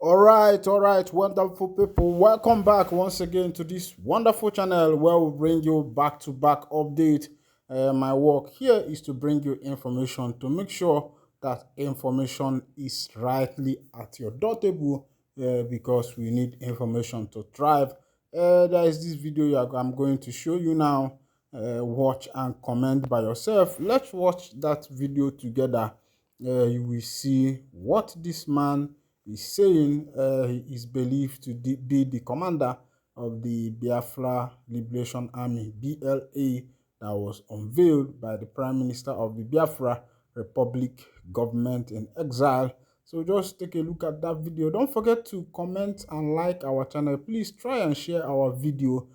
All right, wonderful people. Welcome back once again to this wonderful channel where we bring you back-to-back update. My work here is to bring you information to make sure that information is rightly at your door table because we need information to thrive. There is this video I'm going to show you now. Watch and comment by yourself. Let's watch that video together. You will see what this man is saying. He is believed to be the commander of the Biafra Liberation Army, BLA, that was unveiled by the Prime Minister of the Biafra Republic government in exile. So just take a look at that video. Don't forget to comment and like our channel. Please try and share our video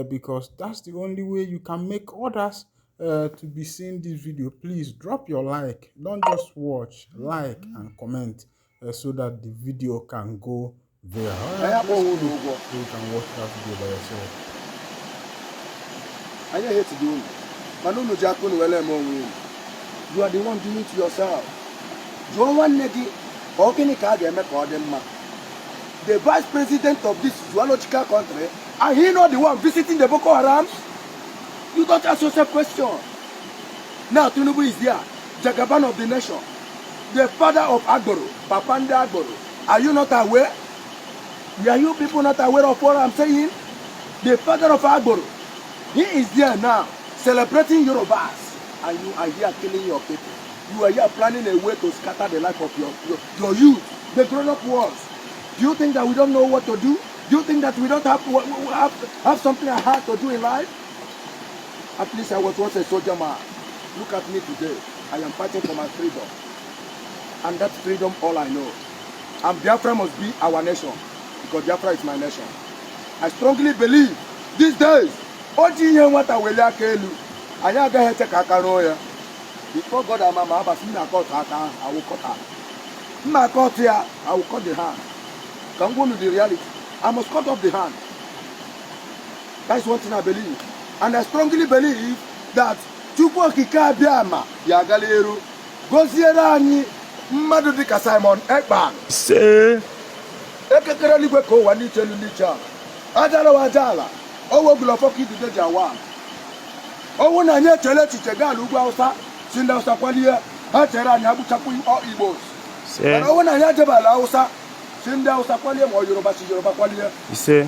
because that's the only way you can make others to be seeing this video. Please drop your like. Don't just watch, like and comment so that the video can go there. Alright, so you can watch that video by yourself. I ain't here to do it. You are the one doing it to yourself. You want negi or can you the vice president of this zoological country, and he not the one visiting the Boko Haram? You don't ask yourself question. Now Tinubu is there, Jagaban of the nation, the father of Agboro, Papanda Agboro. Are you not aware? Are you people not aware of what I'm saying? The father of Agboro, he is there now, celebrating Yorubas, and you are here killing your people. You are here planning a way to scatter the life of your youth, the grown-up ones. Do you think that we don't know what to do? Do you think that we don't have something hard to do in life? At least I was once a soldier man. Look at me today. I am fighting for my freedom. And that freedom, all I know. And Biafra must be our nation. Because Biafra is my nation. I strongly believe these days, before God and Mama Abbas, I will cut her. I will cut the hand. Come go to the reality. I must cut off the hand. That's one thing I believe. And I strongly believe that Chukwu Okike Abiama ya Galeru goziere anyị mmadụ dịka Simon Ekpa. Say Ekekere ligwe ka ụwa n'ichelu n'icha. Ajala wajala. Owo gulofọkụ idide jawa. Owo na nye chele chiche gaala ugwu Hausa si ndị Hausa kwalie ha chere anyị agbụchapụ Igbo. Owo na nye jebala Hausa Sinda usakwalie mo Yoruba si Yoruba kwalie.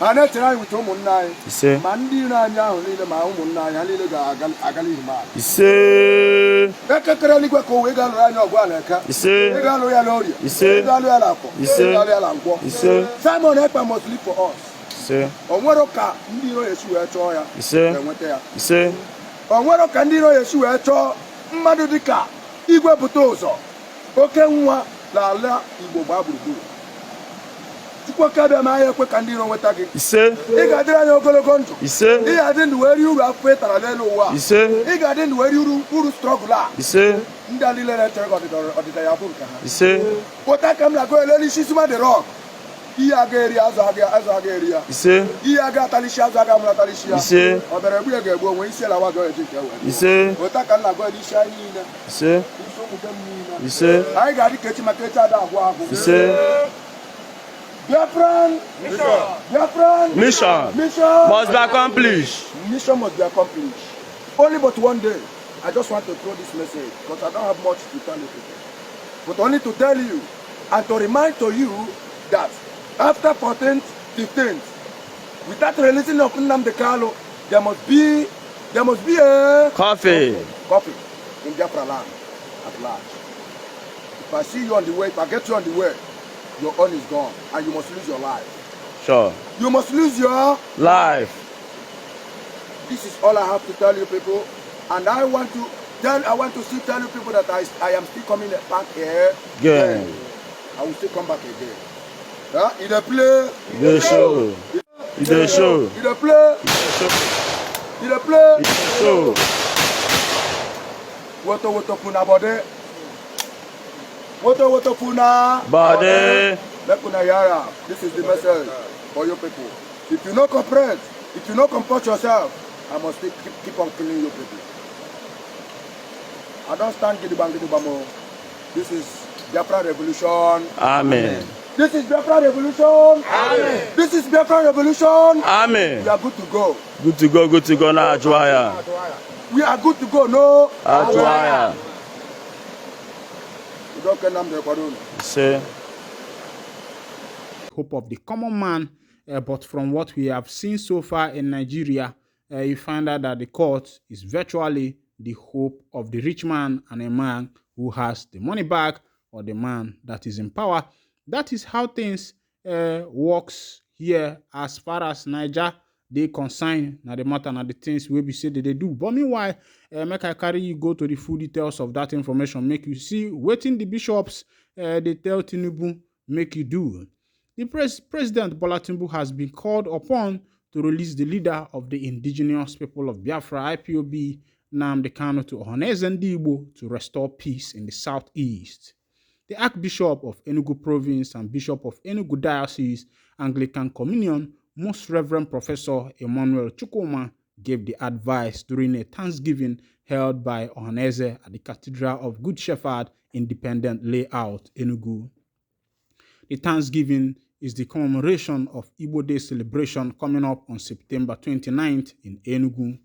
Ana tira with umunna anyị. Ma ndị iro anyị ahụ niile ma umunna anyị niile ga-agali hima. Ekekere ligwe ko we ga-alụ anyị ọgwụ alaka. We ga-alụ ya lori. We ga-alụ ya lakọ. We ga-alụ ya lankwo. Simon Ekpa must live for us. Onwero ka ndị iro Yesu wee chọọ ya. Enweta ya. Onwero ka ndị iro Yesu wee chọọ mmadụ dịka igwe pụta ụzọ. Oke nwa la ala Igbo gba gburugburu. I ga-adịrị anyị ogologo ndụ. Ị ga-adị ndụ wee rie uru afọ ịtara n'elu ụwa. Ị ga-adị ndụ wee rie uru strọgụl a. Ndị a niile na-echere ọdịda ya bụ nke ha. Pụta ka m na-agụ elelu isi suma the rock. Ihe aga eri azụ aga eri ya. Ihe aga atalisi azụ aga amụrụ atalisi ya. Ọ bịara egbu ya ga-egbu onwe isi ala wa ga-eji nke wee. Pụta ka m na-agụ elu isi anyị niile. Isi ụmụ nke m niile. Anyị ga-adị ka echi maka echi ada agwụ agwụ. Biafran mission must be accomplished. Mission must be accomplished. Only but one day, I just want to throw this message because I don't have much to tell you people. But only to tell you and to remind to you that after 14th, 15th, without releasing of Nnamdi Kanu, there must be a coffee in Biafra land at large. If I see you on the way, if I get you on the way, your own is gone, and you must lose your life. Sure. You must lose your life. This is all I have to tell you people, and I want to still tell you people that I am still coming back here. Again. I will still come back again. Huh? In the play. The show. In the show. In the play. In the play. In the show. WOTOWOTO puna bode. WOTOWOTO puna bode. This is the message for you people. If you not comprehend, if you not comport yourself, I must keep on killing you people. I don't stand gidibang gidibamo. This is Biafra revolution. Amen. This is Biafra Revolution. Amen. This is Biafra Revolution. Amen. We are good to go. Good to go, good to go now, Ajuaya. We are good to go. No. Ajuaya. You don't get them there, Say. Hope of the common man, but from what we have seen so far in Nigeria, you find out that the court is virtually the hope of the rich man and a man who has the money bag or the man that is in power. That is how things works here as far as Niger they concern. Now the matter, now the things we be say that they do. But meanwhile, make I carry you go to the full details of that information, make you see waiting the bishops they tell Tinubu make you do. The President Bola Tinubu has been called upon to release the leader of the indigenous people of Biafra, IPOB, Nnamdi Kanu, to ohanezendigbo to restore peace in the southeast. The Archbishop of Enugu Province and Bishop of Enugu Diocese, Anglican Communion, Most Reverend Professor Emmanuel Chukwuma, gave the advice during a Thanksgiving held by Ohaneze at the Cathedral of Good Shepherd Independent Layout, Enugu. The Thanksgiving is the commemoration of Igbo Day celebration coming up on September 29th in Enugu.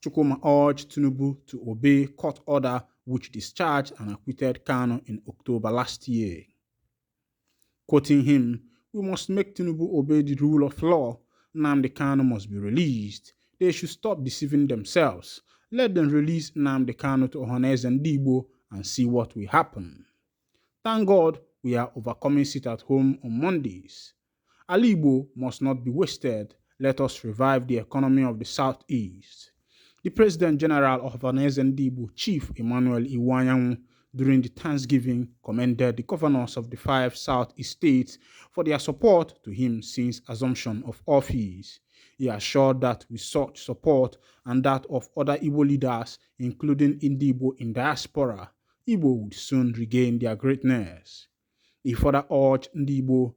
Chukwuma urged Tinubu to obey court order which discharged and acquitted Kanu in October last year. Quoting him, "We must make Tinubu obey the rule of law. Nnamdi Kanu must be released. They should stop deceiving themselves. Let them release Nnamdi Kanu to ohanezendigbo and see what will happen. Thank God we are overcoming sit at home on Mondays. Ali Igbo must not be wasted. Let us revive the economy of the Southeast." The President General of Ohanezendigbo, Chief Emmanuel Iwanyanwu, during the Thanksgiving, commended the governors of the 5 Southeast states for their support to him since assumption of office. He assured that with such support and that of other Igbo leaders, including Indigbo in diaspora, Igbo would soon regain their greatness. He further urged Indigbo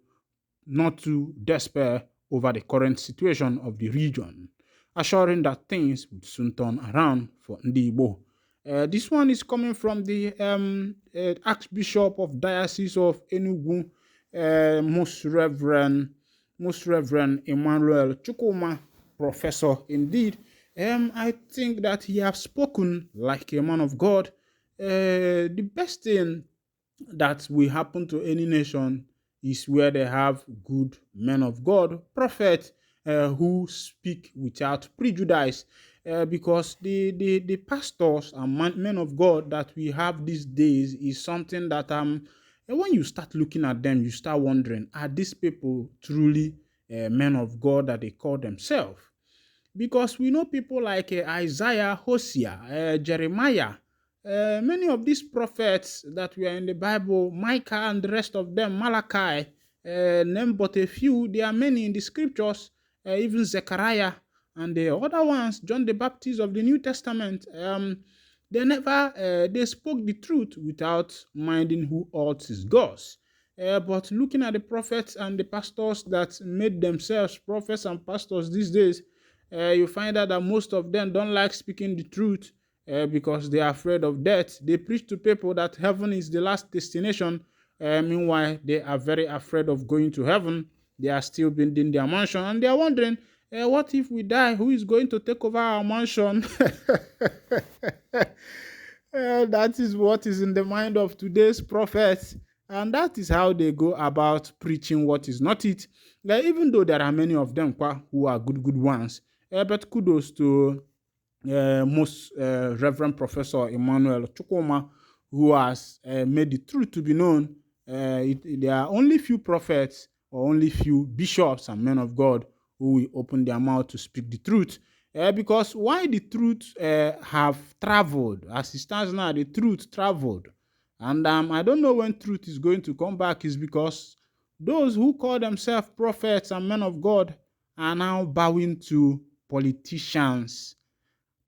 not to despair over the current situation of the region, assuring that things would soon turn around for Indigbo. This one is coming from the Archbishop of Diocese of Enugu, Most Reverend Emmanuel Chukwuma, Professor. Indeed, I think that he has spoken like a man of God. The best thing that will happen to any nation is where they have good men of God, prophets, who speak without prejudice, because the pastors and men of God that we have these days is something that when you start looking at them, you start wondering, are these people truly men of God that they call themselves? Because we know people like Isaiah, Hosea, Jeremiah, many of these prophets that were in the Bible, Micah and the rest of them, Malachi, name but a few, there are many in the scriptures, even Zechariah and the other ones, John the Baptist of the New Testament, they spoke the truth without minding who else is God's. But looking at the prophets and the pastors that made themselves prophets and pastors these days, you find out that most of them don't like speaking the truth because they are afraid of death. They preach to people that heaven is the last destination. Meanwhile, they are very afraid of going to heaven. They are still building their mansion, and they are wondering, what if we die? Who is going to take over our mansion? That is what is in the mind of today's prophets, and that is how they go about preaching what is not it. Even though there are many of them who are good ones, but kudos to Most Reverend Professor Emmanuel Chukwuma, who has made the truth to be known. There are only few prophets or only few bishops and men of God who will open their mouth to speak the truth. Because why the truth have traveled, as it stands now, the truth traveled. And I don't know when truth is going to come back, is because those who call themselves prophets and men of God are now bowing to politicians.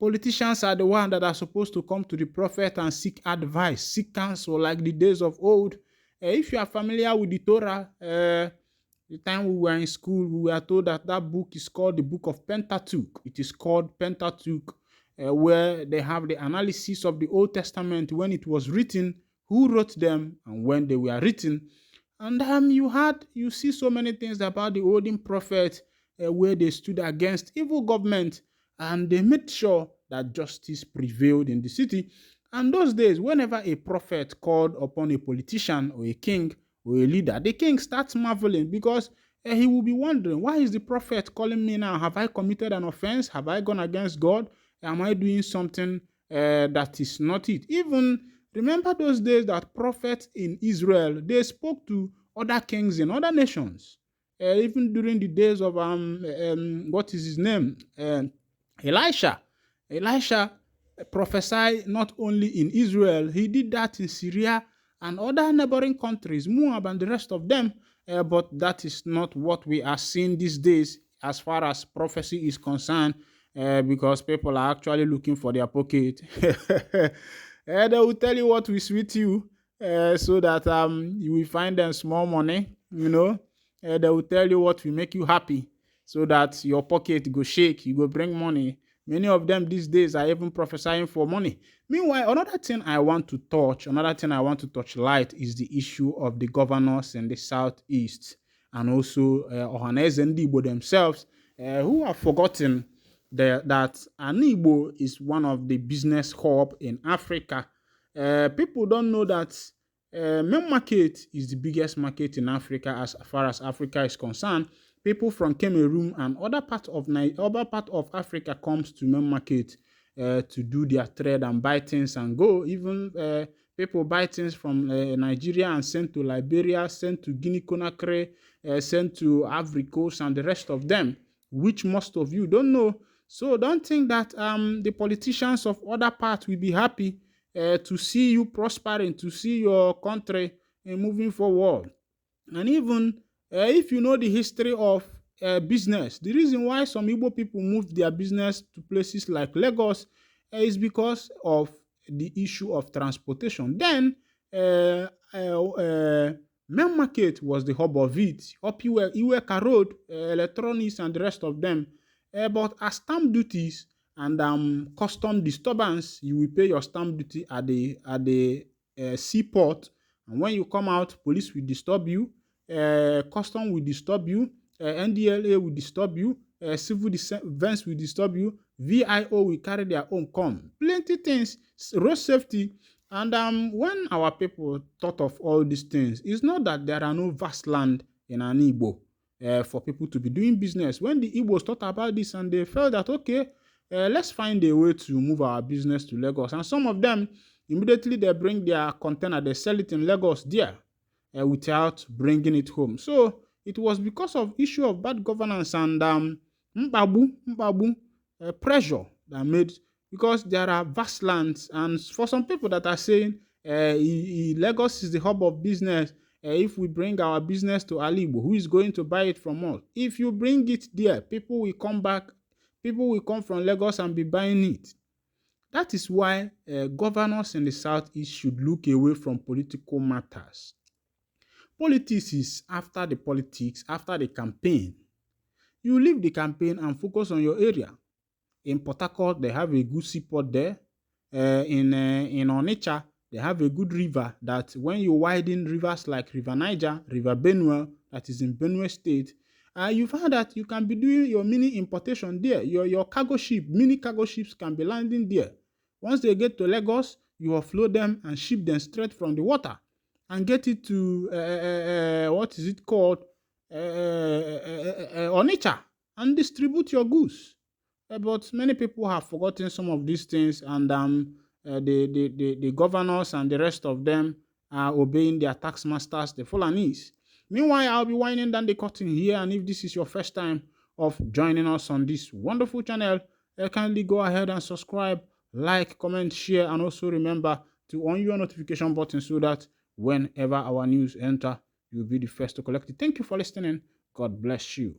Politicians are the ones that are supposed to come to the prophet and seek advice, seek counsel, like the days of old. If you are familiar with the Torah, the time we were in school, we were told that book is called the Book of Pentateuch. It is called Pentateuch, where they have the analysis of the Old Testament, when it was written, who wrote them, and when they were written. And you see so many things about the olden prophets where they stood against evil government and they made sure that justice prevailed in the city. And those days, whenever a prophet called upon a politician or a king or a leader, the king starts marveling because he will be wondering, why is the prophet calling me now? Have I committed an offense? Have I gone against God? Am I doing something that is not it? Even remember those days that prophets in Israel, they spoke to other kings in other nations. Even during the days of what is his name? Elisha. Elisha prophesied not only in Israel, he did that in Syria and other neighboring countries, Moab and the rest of them. But that is not what we are seeing these days as far as prophecy is concerned, because people are actually looking for their pocket. They will tell you what will sweet you, so that you will find them small money, they will tell you what will make you happy so that your pocket go shake, you go bring money. Many of them these days are even prophesying for money. Meanwhile, another thing I want to touch light is the issue of the governors in the southeast and also ohanezendigbo themselves, who have forgotten that Anigbo is one of the business hub in Africa. People don't know that main market is the biggest market in Africa as far as Africa is concerned. People from Cameroon and other part of Africa comes to main market to do their trade and buy things and go. Even people buy things from Nigeria and send to Liberia, send to Guinea Conakry, send to Ivory Coast and the rest of them, which most of you don't know. So don't think that the politicians of other parts will be happy to see you prospering, to see your country moving forward. And even if you know the history of business, the reason why some Igbo people moved their business to places like Lagos is because of the issue of transportation. Then, main market was the hub of it. Up Iweka Road, electronics and the rest of them. But as stamp duties and custom disturbance, you will pay your stamp duty at the seaport. And when you come out, police will disturb you, custom will disturb you, NDLA will disturb you, civil defense will disturb you, VIO will carry their own come. Plenty things, road safety. And when our people thought of all these things, it's not that there are no vast land in an Igbo for people to be doing business. When the Igbos thought about this and they felt that, okay, let's find a way to move our business to Lagos. And some of them, immediately they bring their container, they sell it in Lagos there without bringing it home. So it was because of issue of bad governance and pressure that made, because there are vast lands. And for some people that are saying Lagos is the hub of business, if we bring our business to Aligbo, who is going to buy it from us? If you bring it there, people will come from Lagos and be buying it. That is why governors in the southeast should look away from political matters. Politics is after the politics, after the campaign. You leave the campaign and focus on your area. In Port Harcourt, they have a good seaport there. In Onitsha, they have a good river that when you widen rivers like River Niger, River Benue, that is in Benue State, you find that you can be doing your mini importation there. Your cargo ship, mini cargo ships can be landing there. Once they get to Lagos, you offload them and ship them straight from the water and get it to, what is it called, Onitsha, and distribute your goods. But many people have forgotten some of these things, and the governors and the rest of them are obeying their tax masters, the Fulanis. Meanwhile, I'll be winding down the curtain here, and if this is your first time of joining us on this wonderful channel, kindly go ahead and subscribe, like, comment, share, and also remember to on your notification button so that whenever our news enter, you'll be the first to collect it. Thank you for listening. God bless you.